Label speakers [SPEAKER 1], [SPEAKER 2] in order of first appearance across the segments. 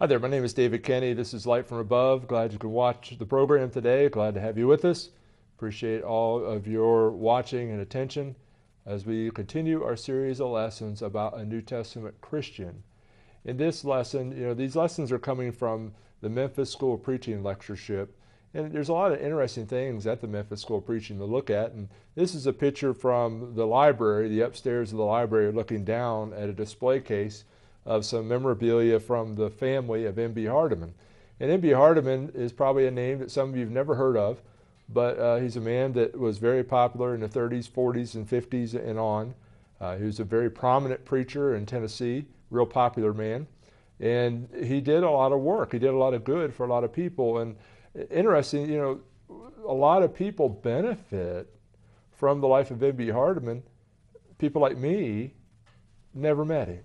[SPEAKER 1] Hi there, my name is David Kenney. This is Light from Above. Glad you can watch the program today. Glad to have you with us. Appreciate all of your watching and attention as we continue our series of lessons about a New Testament Christian. In this lesson, these lessons are coming from the Memphis School of Preaching lectureship, and there's a lot of interesting things at the Memphis School of Preaching to look at. And this is a picture from the library, the upstairs of the library, looking down at a display case of some memorabilia from the family of M.B. Hardeman. And M.B. Hardeman is probably a name that some of you have never heard of, but he's a man that was very popular in the 30s, 40s, and 50s and on. He was a very prominent preacher in Tennessee, real popular man. And he did a lot of work. He did a lot of good for a lot of people. And interesting, a lot of people benefit from the life of M.B. Hardeman. People like me never met him.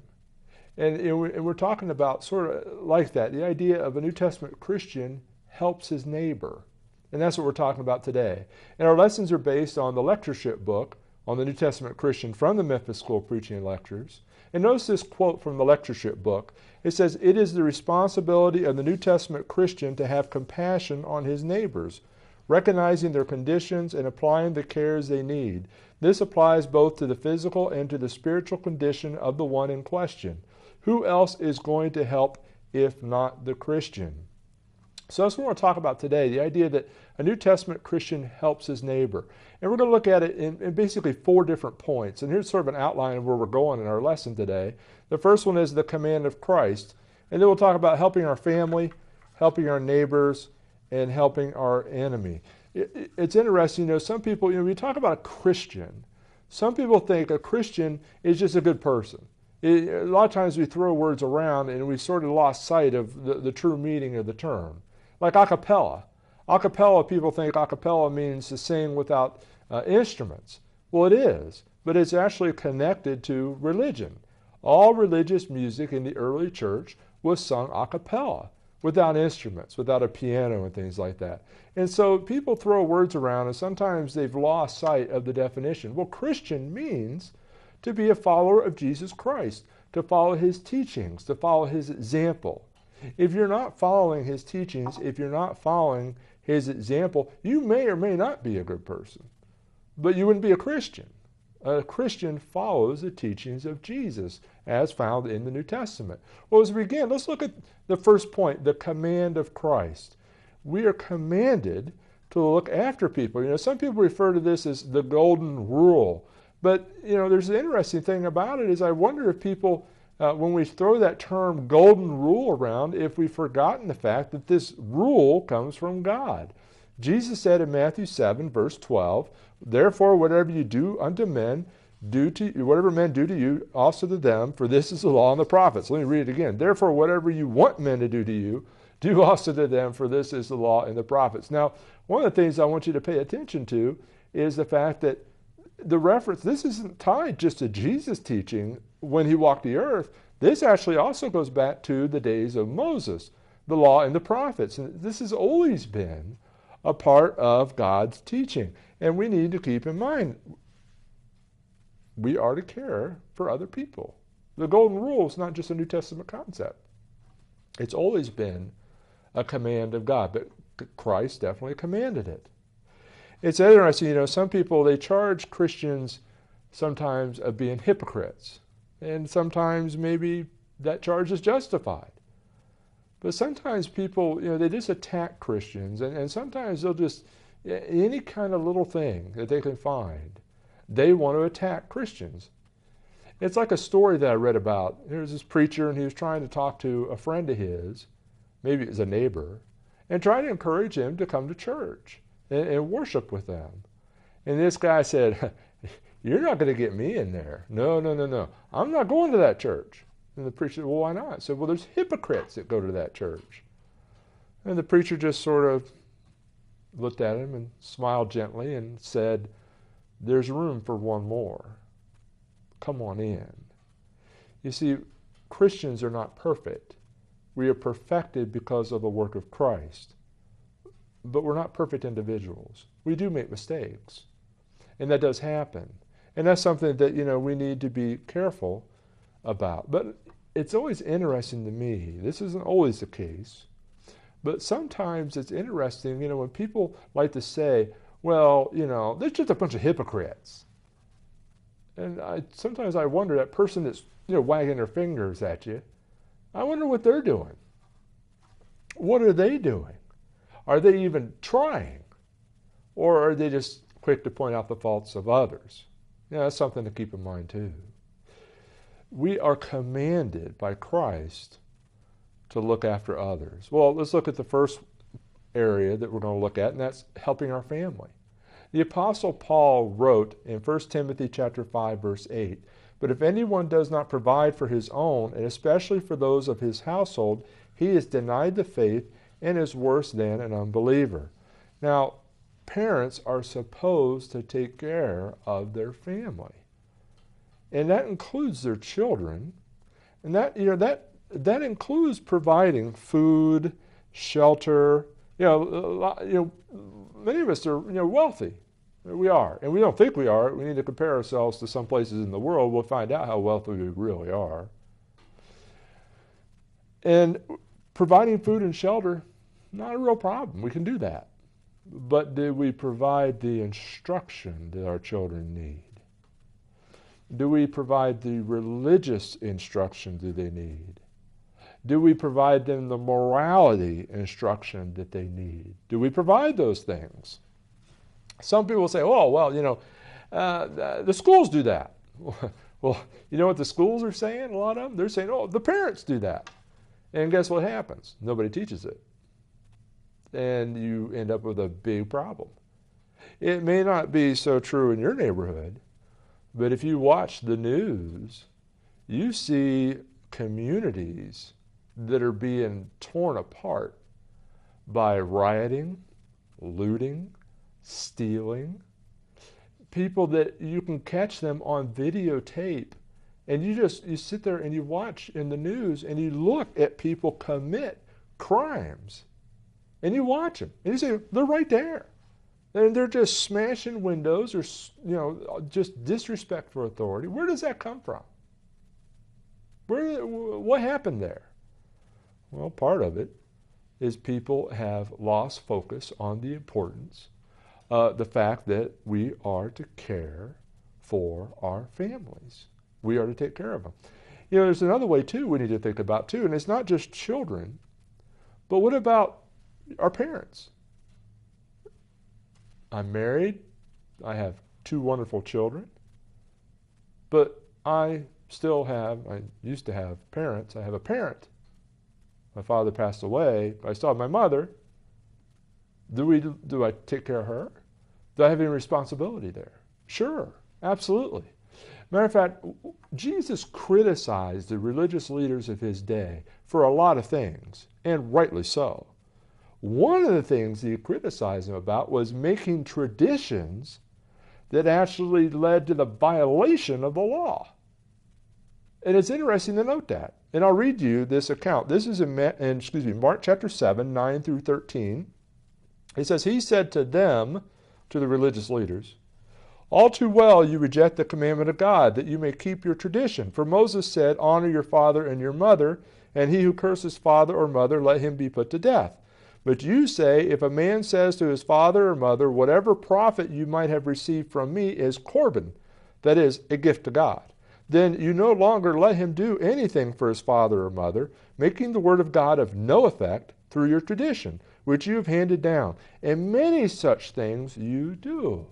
[SPEAKER 1] And we're talking about sort of like that. The idea of a New Testament Christian helps his neighbor. And that's what we're talking about today. And our lessons are based on the lectureship book on the New Testament Christian from the Memphis School of Preaching and Lectures. And notice this quote from the lectureship book. It says, "It is the responsibility of the New Testament Christian to have compassion on his neighbors, recognizing their conditions and applying the cares they need. This applies both to the physical and to the spiritual condition of the one in question. Who else is going to help if not the Christian?" So that's what we're going to talk about today, the idea that a New Testament Christian helps his neighbor. And we're going to look at it in basically 4 different points. And here's sort of an outline of where we're going in our lesson today. The first one is the command of Christ. And then we'll talk about helping our family, helping our neighbors, and helping our enemy. It's interesting, some people, when we talk about a Christian, some people think a Christian is just a good person. A lot of times we throw words around and we sort of lost sight of the true meaning of the term. Like a cappella. A cappella, people think a cappella means to sing without instruments. Well, it is, but it's actually connected to religion. All religious music in the early church was sung a cappella, without instruments, without a piano and things like that. And so people throw words around and sometimes they've lost sight of the definition. Well, Christian means to be a follower of Jesus Christ, to follow his teachings, to follow his example. If you're not following his teachings, if you're not following his example, you may or may not be a good person, but you wouldn't be a Christian. A Christian follows the teachings of Jesus as found in the New Testament. Well, as we begin, let's look at the first point, the command of Christ. We are commanded to look after people. Some people refer to this as the golden rule. But, there's an interesting thing about it is I wonder if people, when we throw that term golden rule around, if we've forgotten the fact that this rule comes from God. Jesus said in Matthew 7, verse 12, "Therefore, whatever you do unto men, whatever men do to you, also to them, for this is the law and the prophets." Let me read it again. "Therefore, whatever you want men to do to you, do also to them, for this is the law and the prophets." Now, one of the things I want you to pay attention to is the fact that the reference, this isn't tied just to Jesus' teaching when he walked the earth. This actually also goes back to the days of Moses, the law and the prophets. And this has always been a part of God's teaching. And we need to keep in mind, we are to care for other people. The golden rule is not just a New Testament concept. It's always been a command of God, but Christ definitely commanded it. It's interesting, some people, they charge Christians sometimes of being hypocrites. And sometimes maybe that charge is justified. But sometimes people, they just attack Christians. And sometimes they'll just, any kind of little thing that they can find, they want to attack Christians. It's like a story that I read about. There was this preacher and he was trying to talk to a friend of his, maybe it was a neighbor, and trying to encourage him to come to church and worship with them. And this guy said, "You're not going to get me in there. No. I'm not going to that church." And the preacher said, "Well, why not?" I said, "Well, there's hypocrites that go to that church." And the preacher just sort of looked at him and smiled gently and said, "There's room for one more. Come on in." You see, Christians are not perfect. We are perfected because of the work of Christ. But we're not perfect individuals. We do make mistakes. And that does happen. And that's something that, we need to be careful about. But it's always interesting to me. This isn't always the case, but sometimes it's interesting, when people like to say, well, there's just a bunch of hypocrites. And sometimes I wonder, that person that's, wagging their fingers at you, I wonder what they're doing. What are they doing? Are they even trying? Or are they just quick to point out the faults of others? That's something to keep in mind too. We are commanded by Christ to look after others. Well, let's look at the first area that we're going to look at, and that's helping our family. The Apostle Paul wrote in 1 Timothy chapter 5, verse 8, "But if anyone does not provide for his own, and especially for those of his household, he is denied the faith and is worse than an unbeliever." Now, parents are supposed to take care of their family. And that includes their children. And that includes providing food, shelter. Many of us are wealthy. We are. And we don't think we are. We need to compare ourselves to some places in the world. We'll find out how wealthy we really are. And providing food and shelter, not a real problem. We can do that. But do we provide the instruction that our children need? Do we provide the religious instruction that they need? Do we provide them the morality instruction that they need? Do we provide those things? Some people say, oh, well, the schools do that. Well, you know what the schools are saying, a lot of them? They're saying, oh, the parents do that. And guess what happens? Nobody teaches it. And you end up with a big problem. It may not be so true in your neighborhood, but if you watch the news, you see communities that are being torn apart by rioting, looting, stealing. People that you can catch them on videotape, and you sit there and you watch in the news and you look at people commit crimes. And you watch them, and you say, they're right there. And they're just smashing windows, or, just disrespect for authority. Where does that come from? What happened there? Well, part of it is people have lost focus on the importance, the fact that we are to care for our families. We are to take care of them. There's another way, too, we need to think about, too, and it's not just children, but what about our parents? I'm married. I have 2 wonderful children. But I used to have parents. I have a parent. My father passed away, but I still have my mother. Do I take care of her? Do I have any responsibility there? Sure, absolutely. Matter of fact, Jesus criticized the religious leaders of his day for a lot of things, and rightly so. One of the things he criticized them about was making traditions that actually led to the violation of the law. And it's interesting to note that. And I'll read you this account. This is in Mark chapter 7, 9 through 13. It says, "He said to them," to the religious leaders, "All too well you reject the commandment of God, that you may keep your tradition. For Moses said, 'Honor your father and your mother, and he who curses father or mother, let him be put to death.' But you say, if a man says to his father or mother, 'Whatever profit you might have received from me is Corban,' that is, a gift to God, then you no longer let him do anything for his father or mother, making the word of God of no effect through your tradition, which you have handed down. And many such things you do."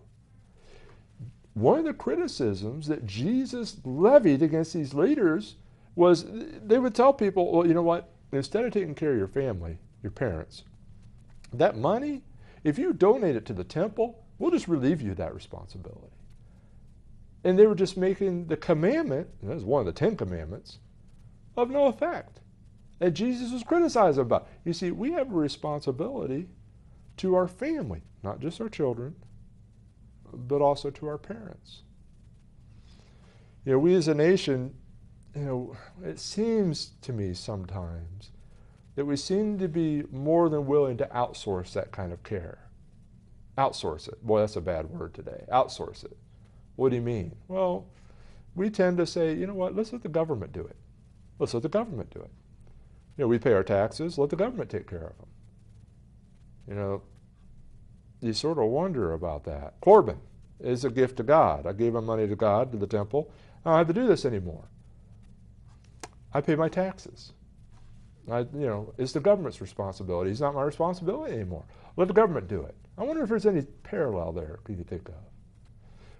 [SPEAKER 1] One of the criticisms that Jesus levied against these leaders was they would tell people, well, you know what? Instead of taking care of your family, your parents, that money, if you donate it to the temple, we'll just relieve you of that responsibility. And they were just making the commandment, and that was one of the 10 commandments, of no effect. And Jesus was criticizing about. You see, we have a responsibility to our family, not just our children, but also to our parents. We as a nation, it seems to me sometimes that we seem to be more than willing to outsource that kind of care. Outsource it. Boy, that's a bad word today. Outsource it. What do you mean? Well, we tend to say, you know what, let's let the government do it. Let's let the government do it. We pay our taxes, let the government take care of them. You sort of wonder about that. Corban is a gift to God. I gave my money to God, to the temple. I don't have to do this anymore. I pay my taxes. It's the government's responsibility. It's not my responsibility anymore. Let the government do it. I wonder if there's any parallel there you could think of.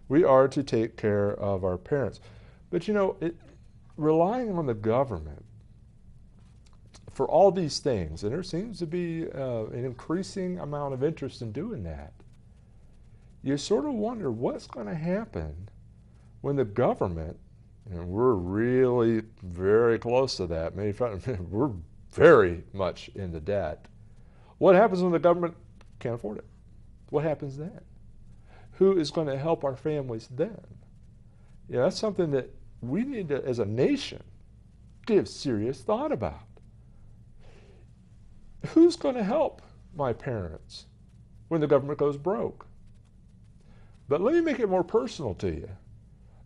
[SPEAKER 1] We are to take care of our parents. But relying on the government for all these things, and there seems to be an increasing amount of interest in doing that, you sort of wonder what's going to happen when the government, and we're really very close to that, we're very much into debt. What happens when the government can't afford it? What happens then? Who is going to help our families then? That's something that we need to, as a nation, give serious thought about. Who's going to help my parents when the government goes broke? But let me make it more personal to you.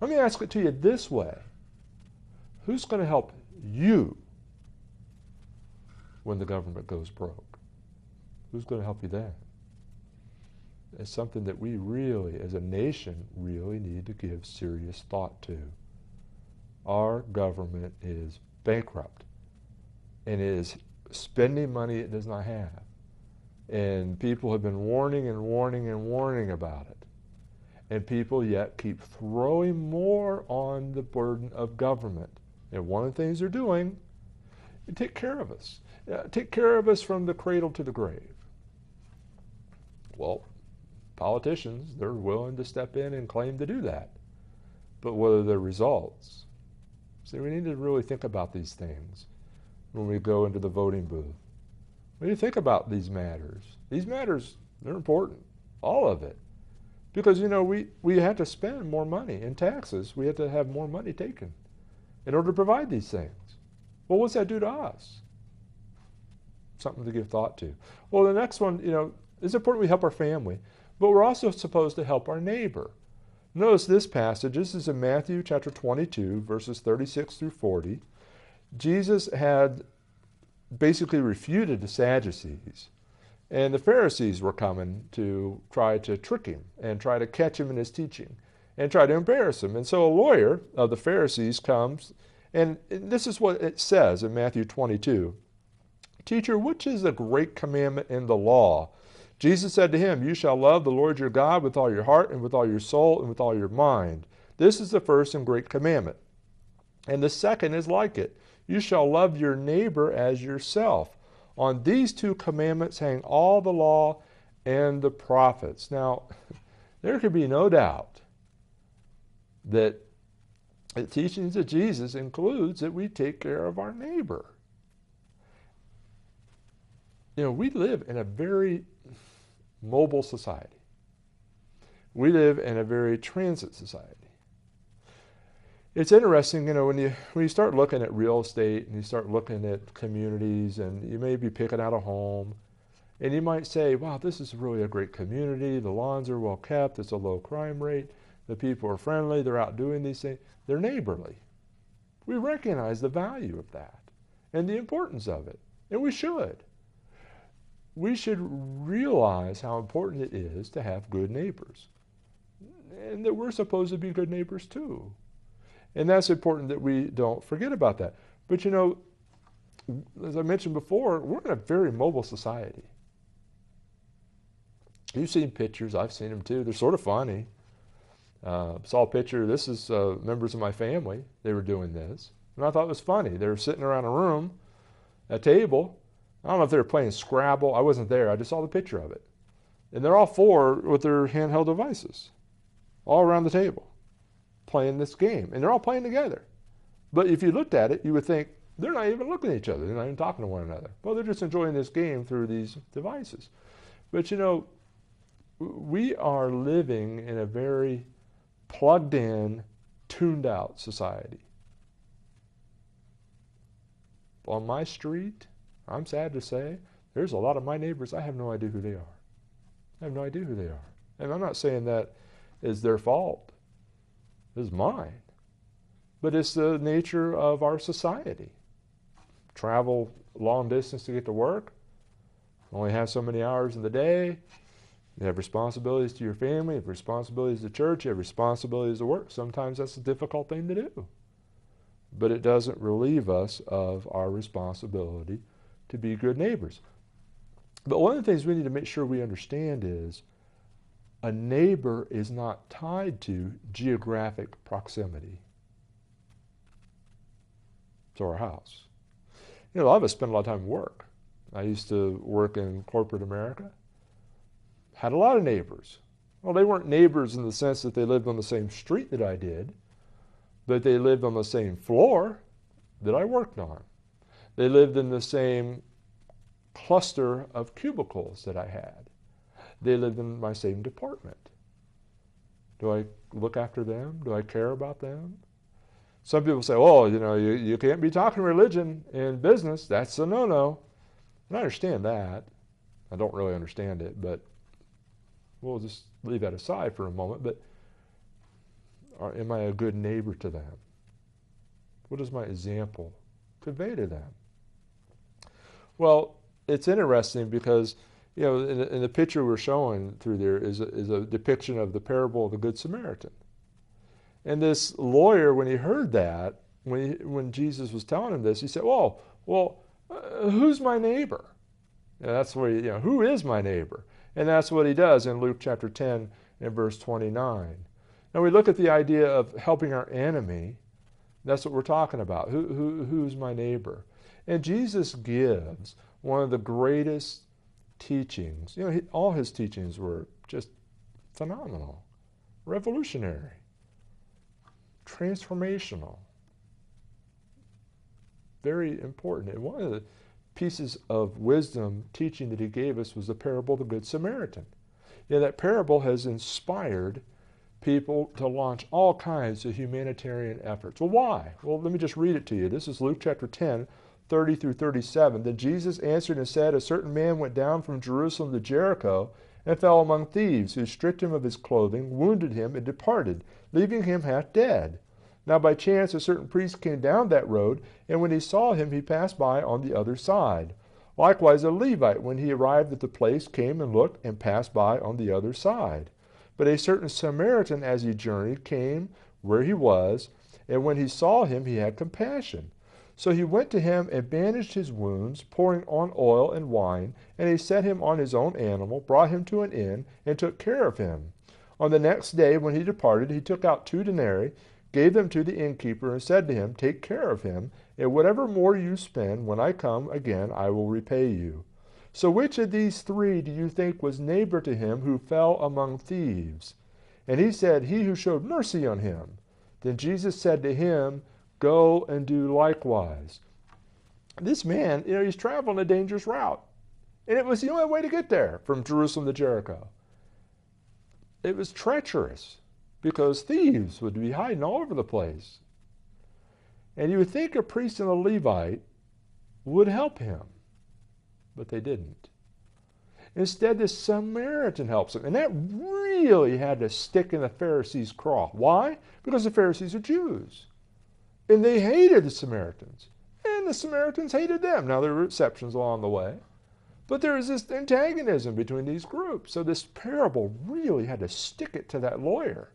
[SPEAKER 1] Let me ask it to you this way. Who's going to help you when the government goes broke? Who's going to help you then? It's something that we really, as a nation, really need to give serious thought to. Our government is bankrupt and is spending money it does not have. And people have been warning and warning and warning about it. And people yet keep throwing more on the burden of government. And one of the things they're doing is take care of us. Take care of us from the cradle to the grave. Well, politicians, they're willing to step in and claim to do that. But what are the results? See, we need to really think about these things when we go into the voting booth. We need to think about these matters. These matters, they're important, all of it. Because, we have to spend more money in taxes. We have to have more money taken in order to provide these things. Well, what's that do to us? Something to give thought to. Well, the next one, it's important we help our family, but we're also supposed to help our neighbor. Notice this passage. This is in Matthew chapter 22, verses 36 through 40. Jesus had basically refuted the Sadducees, and the Pharisees were coming to try to trick him and try to catch him in his teaching and try to embarrass him. And so a lawyer of the Pharisees comes, and this is what it says in Matthew 22. Teacher, which is the great commandment in the law? Jesus said to him, you shall love the Lord your God with all your heart and with all your soul and with all your mind. This is the first and great commandment. And the second is like it. You shall love your neighbor as yourself. On these two commandments hang all the law and the prophets. Now, there can be no doubt that the teachings of Jesus includes that we take care of our neighbor. We live in a very mobile society. We live in a very transit society. It's interesting, when you start looking at real estate and you start looking at communities, and you may be picking out a home, and you might say, wow, this is really a great community. The lawns are well kept. It's a low crime rate. The people are friendly. They're out doing these things. They're neighborly. We recognize the value of that and the importance of it, and we should. We should realize how important it is to have good neighbors, and that we're supposed to be good neighbors too. And that's important that we don't forget about that. But as I mentioned before, we're in a very mobile society. You've seen pictures. I've seen them too. They're sort of funny. Saw a picture. This is members of my family. They were doing this. And I thought it was funny. They were sitting around a room, a table. I don't know if they were playing Scrabble. I wasn't there. I just saw the picture of it. And they're all four with their handheld devices, all around the table, playing this game. And they're all playing together. But if you looked at it, you would think they're not even looking at each other. They're not even talking to one another. Well, they're just enjoying this game through these devices. But we are living in a very plugged in, tuned out society. On my street, I'm sad to say, there's a lot of my neighbors, I have no idea who they are. I have no idea who they are. And I'm not saying that is their fault. It's mine. But it's the nature of our society. travel long distance to get to work, only have so many hours in the day. You have responsibilities to your family, you have responsibilities to church, you have responsibilities to work. Sometimes that's a difficult thing to do. But it doesn't relieve us of our responsibility to be good neighbors. But one of the things we need to make sure we understand is a neighbor is not tied to geographic proximity to our house. You know, a lot of us spend a lot of time at work. I used to work in corporate America. Had a lot of neighbors. Well, they weren't neighbors in the sense that they lived on the same street that I did, but they lived on the same floor that I worked on. They lived in the same cluster of cubicles that I had. They lived in my same department. Do I look after them? Do I care about them? Some people say, oh, you know, you can't be talking religion in business. That's a no-no. And I understand that. I don't really understand it, but we'll just leave that aside for a moment. But am I a good neighbor to them? What does my example convey to them? Well, it's interesting because, you know, in the picture we're showing through there is a depiction of the parable of the Good Samaritan. And this lawyer, when he heard that, when Jesus was telling him this, he said, well, who's my neighbor? And that's where, who is my neighbor? And that's what he does in Luke chapter 10 and verse 29. Now we look at the idea of helping our enemy. That's what we're talking about. Who's my neighbor? And Jesus gives one of the greatest teachings. You know, all his teachings were just phenomenal, revolutionary, transformational, very important. And one of the pieces of wisdom teaching that he gave us was the parable of the Good Samaritan. You know, that parable has inspired people to launch all kinds of humanitarian efforts. Well, why? Well, let me just read it to you. This is Luke chapter 10, 30 through 37. Then Jesus answered and said, a certain man went down from Jerusalem to Jericho and fell among thieves, who stripped him of his clothing, wounded him, and departed, leaving him half dead. Now by chance a certain priest came down that road, and when he saw him, he passed by on the other side. Likewise a Levite, when he arrived at the place, came and looked, and passed by on the other side. But a certain Samaritan, as he journeyed, came where he was, and when he saw him, he had compassion. So he went to him and bandaged his wounds, pouring on oil and wine, and he set him on his own animal, brought him to an inn, and took care of him. On the next day, when he departed, he took out 2 denarii, gave them to the innkeeper, and said to him, take care of him, and whatever more you spend, when I come again, I will repay you. So which of these 3 do you think was neighbor to him who fell among thieves? And he said, he who showed mercy on him. Then Jesus said to him, go and do likewise. This man, he's traveling a dangerous route. And it was the only way to get there from Jerusalem to Jericho. It was treacherous because thieves would be hiding all over the place. And you would think a priest and a Levite would help him, but they didn't. Instead, the Samaritan helps him. And that really had to stick in the Pharisees' craw. Why? Because the Pharisees are Jews. And they hated the Samaritans. And the Samaritans hated them. Now, there were exceptions along the way. But there was this antagonism between these groups. So this parable really had to stick it to that lawyer.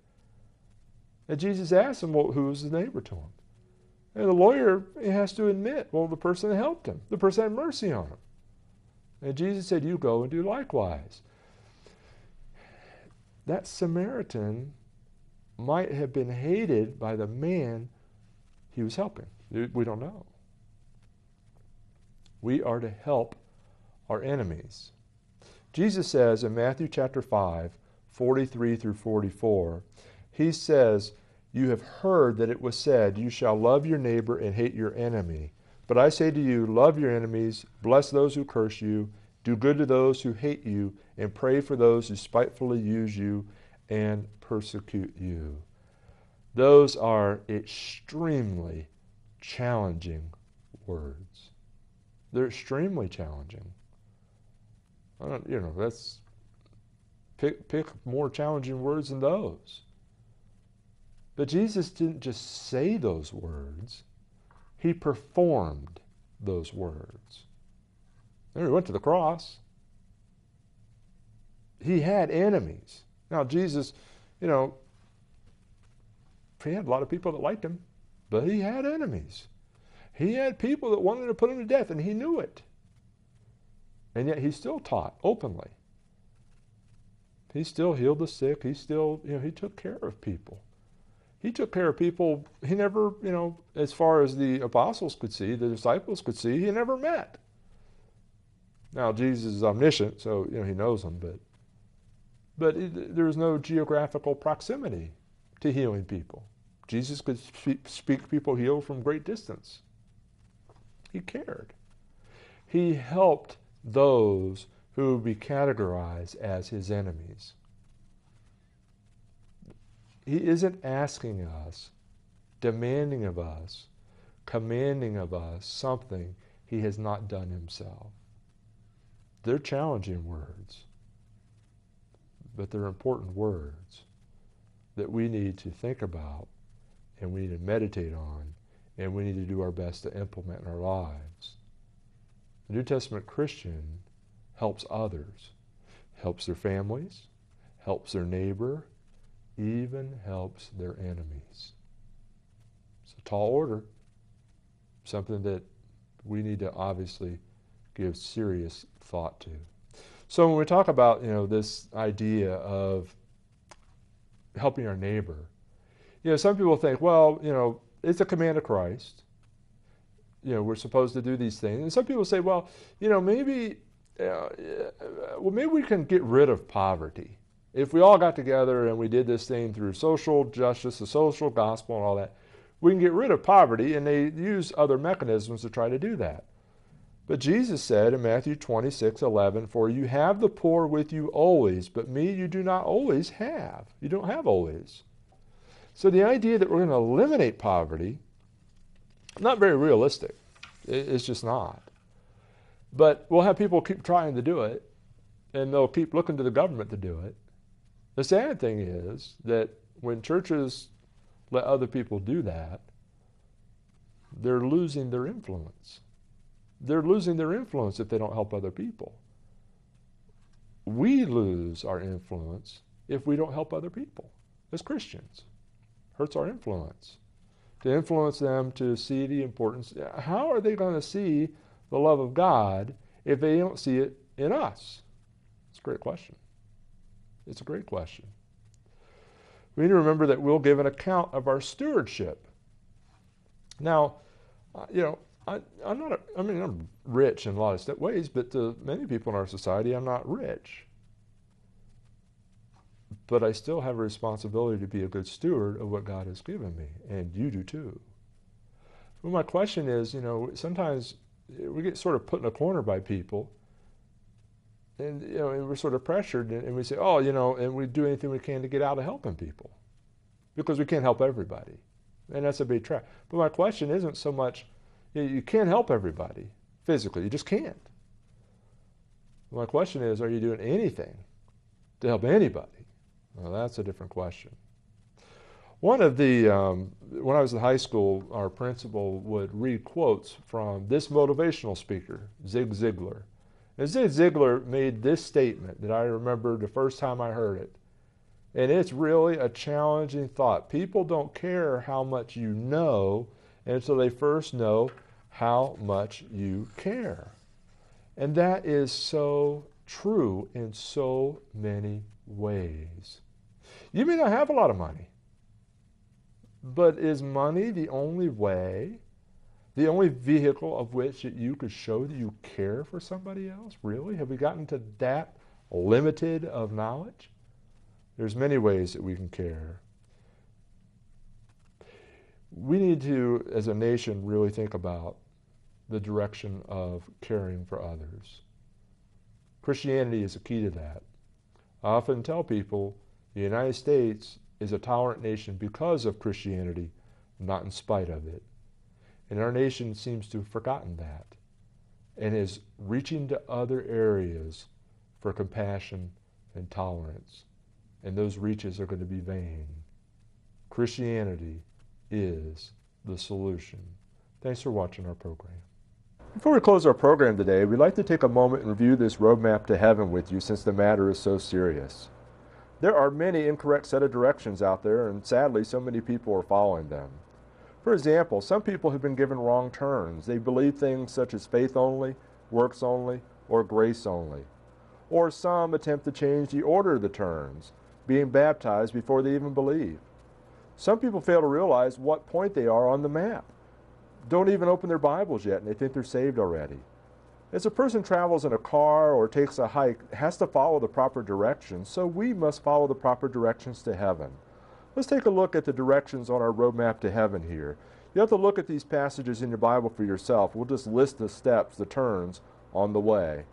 [SPEAKER 1] And Jesus asked him, well, who was the neighbor to him? And the lawyer has to admit, well, the person that helped him. The person had mercy on him. And Jesus said, you go and do likewise. That Samaritan might have been hated by the man he was helping. We don't know. We are to help our enemies. Jesus says in Matthew chapter 5, 43 through 44, he says, you have heard that it was said, you shall love your neighbor and hate your enemy. But I say to you, love your enemies, bless those who curse you, do good to those who hate you, and pray for those who spitefully use you and persecute you. Those are extremely challenging words. They're extremely challenging. Let's pick more challenging words than those. But Jesus didn't just say those words. He performed those words. Then he went to the cross. He had enemies. Now, Jesus, he had a lot of people that liked him, but he had enemies. He had people that wanted to put him to death, and he knew it. And yet he still taught openly. He still healed the sick. He still, he took care of people. He took care of people he never, as far as the apostles could see, the disciples could see, he never met. Now, Jesus is omniscient, so, he knows them, but there's no geographical proximity to healing people. Jesus could speak people healed from great distance. He cared. He helped those who would be categorized as his enemies. He isn't asking us, demanding of us, commanding of us something he has not done himself. They're challenging words, but they're important words that we need to think about, and we need to meditate on, and we need to do our best to implement in our lives. The New Testament Christian helps others, helps their families, helps their neighbor, even helps their enemies. It's a tall order, something that we need to obviously give serious thought to. So when we talk about, this idea of helping our neighbor, some people think, well, it's a command of Christ. We're supposed to do these things. And some people say, well, maybe we can get rid of poverty. If we all got together and we did this thing through social justice, the social gospel and all that, we can get rid of poverty, and they use other mechanisms to try to do that. But Jesus said in Matthew 26:11, "For you have the poor with you always, but me you do not always have." You don't have always. So the idea that we're going to eliminate poverty, not very realistic. It's just not. But we'll have people keep trying to do it, and they'll keep looking to the government to do it. The sad thing is that when churches let other people do that, they're losing their influence. They're losing their influence if they don't help other people. We lose our influence if we don't help other people as Christians. Hurts our influence. To influence them to see the importance. How are they going to see the love of God if they don't see it in us? It's a great question. It's a great question. We need to remember that we'll give an account of our stewardship. Now, I'm rich in a lot of ways, but to many people in our society, I'm not rich. But I still have a responsibility to be a good steward of what God has given me, and you do too. Well, my question is, sometimes we get sort of put in a corner by people, and and we're sort of pressured, and we say, and we do anything we can to get out of helping people, because we can't help everybody, and that's a big trap. But my question isn't so much, you can't help everybody physically, you just can't. My question is, are you doing anything to help anybody? Well, that's a different question. One of the, when I was in high school, our principal would read quotes from this motivational speaker, Zig Ziglar. And Zig Ziglar made this statement that I remember the first time I heard it. And it's really a challenging thought. People don't care how much you know until they first know how much you care. And that is so true in so many ways. You may not have a lot of money, but is money the only way, the only vehicle of which you could show that you care for somebody else? Really? Have we gotten to that limited of knowledge? There's many ways that we can care. We need to, as a nation, really think about the direction of caring for others. Christianity is a key to that. I often tell people the United States is a tolerant nation because of Christianity, not in spite of it. And our nation seems to have forgotten that and is reaching to other areas for compassion and tolerance. And those reaches are going to be vain. Christianity is the solution. Thanks for watching our program. Before we close our program today, we'd like to take a moment and review this roadmap to heaven with you since the matter is so serious. There are many incorrect set of directions out there, and sadly, so many people are following them. For example, some people have been given wrong turns. They believe things such as faith only, works only, or grace only. Or some attempt to change the order of the turns, being baptized before they even believe. Some people fail to realize what point they are on the map. Don't even open their Bibles yet, and they think they're saved already. As a person travels in a car or takes a hike, it has to follow the proper directions, so we must follow the proper directions to heaven. Let's take a look at the directions on our roadmap to heaven here. You have to look at these passages in your Bible for yourself. We'll just list the steps, the turns on the way.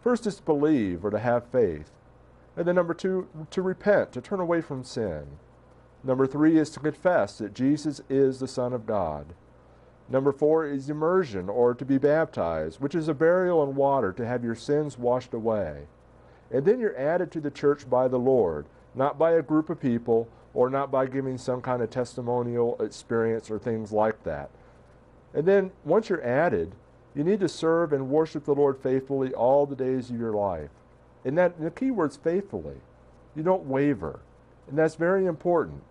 [SPEAKER 1] First is to believe or to have faith. And then number 2, to repent, to turn away from sin. Number 3 is to confess that Jesus is the Son of God. Number 4 is immersion, or to be baptized, which is a burial in water to have your sins washed away. And then you're added to the church by the Lord, not by a group of people, or not by giving some kind of testimonial experience or things like that. And then once you're added, you need to serve and worship the Lord faithfully all the days of your life. And the key word's faithfully. You don't waver. And that's very important.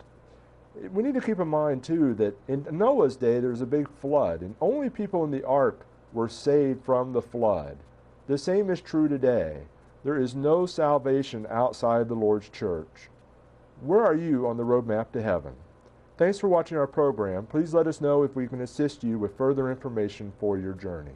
[SPEAKER 1] We need to keep in mind, too, that in Noah's day there was a big flood, and only people in the ark were saved from the flood. The same is true today. There is no salvation outside the Lord's church. Where are you on the roadmap to heaven? Thanks for watching our program. Please let us know if we can assist you with further information for your journey.